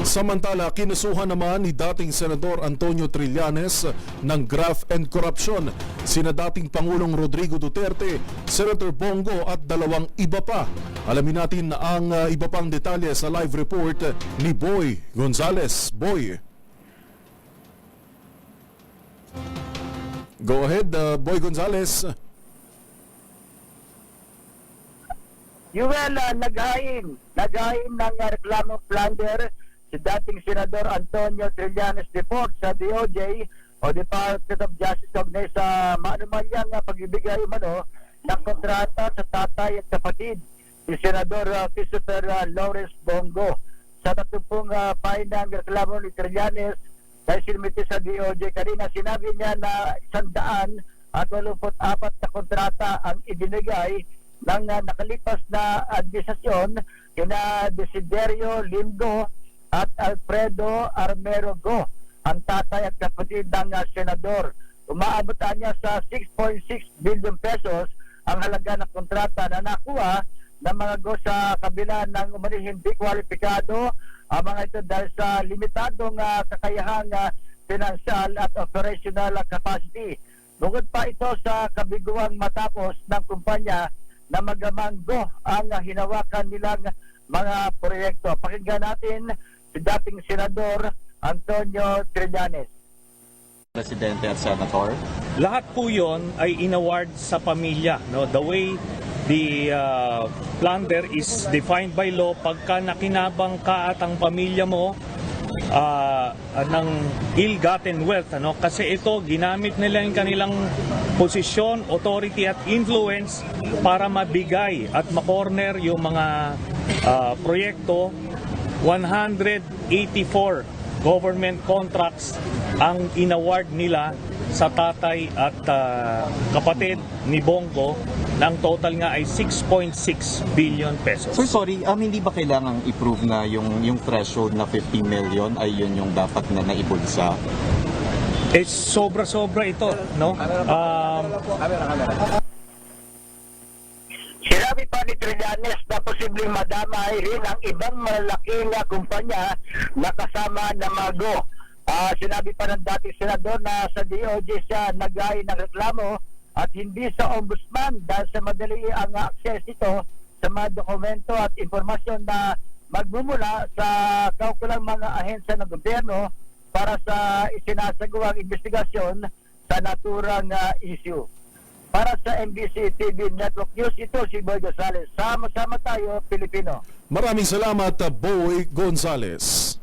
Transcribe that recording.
Samantala, kinusuhan naman ni dating Senador Antonio Trillanes ng graft and corruption sina dating Pangulong Rodrigo Duterte, Senator Bongo at dalawang iba pa. Alamin natin ang iba pang detalye sa live report ni Boy Gonzales. Boy. Go ahead, Boy Gonzales. Yuel, naghain ng reklamo plunder si dating Senador Antonio Trillanes Deport sa DOJ o Department of Justice sa maanumanyang pagbibigay ng kontrata sa tatay at kapatid ni Senador Christopher Lawrence Bongo. Sa 30 pahinang reklamo ni Trillanes dahil sinumiti sa DOJ kanina, sinabi niya na 184 na kontrata ang ibinigay ng nakalipas na administrasyon kina Desiderio Lindo at Alfredo Armero Go, ang tatay at kapatid ng senador. Umaabot niya sa 6.6 billion pesos ang halaga ng kontrata na nakuha ng mga Go sa kabila ng umani hindi kwalipikado ang mga ito dahil sa limitadong kakayahang financial at operational capacity. Bukod pa ito sa kabiguang matapos ng kumpanya na magamang Go ang hinawakan nilang mga proyekto. Pakinggan natin si dating Senador Antonio Trillanes. Presidente at Senator. Lahat po yon ay inaward sa pamilya. No? The way the plunder is defined by law, pagka nakinabang ka at ang pamilya mo ng ill-gotten wealth. Kasi ito, ginamit nila yung kanilang posisyon, authority at influence para mabigay at makorner yung mga proyekto. 184 government contracts ang inaward nila sa tatay at kapatid ni Bongo, ng total nga ay 6.6 billion pesos. Sir, sorry, hindi ba kailangang i-prove na yung threshold na 15 million ay yun yung dapat na naibulsa? Sobra-sobra ito, no? Sinabi pa ni Trillanes na posibleng madamay rin ang ibang malalaking kumpanya na kasama ng mga Go. Sinabi pa ng dating senador na sa DOJ siya naghain ng reklamo at hindi sa ombudsman dahil sa madali ang access ito sa mga dokumento at informasyon na magmumula sa kaukulang mga ahensya ng gobyerno para sa isinasagawang investigasyon sa naturang issue. Para sa NBC TV Network News, ito si Boy Gonzales. Sama-sama tayo, Pilipino. Maraming salamat, Boy Gonzales.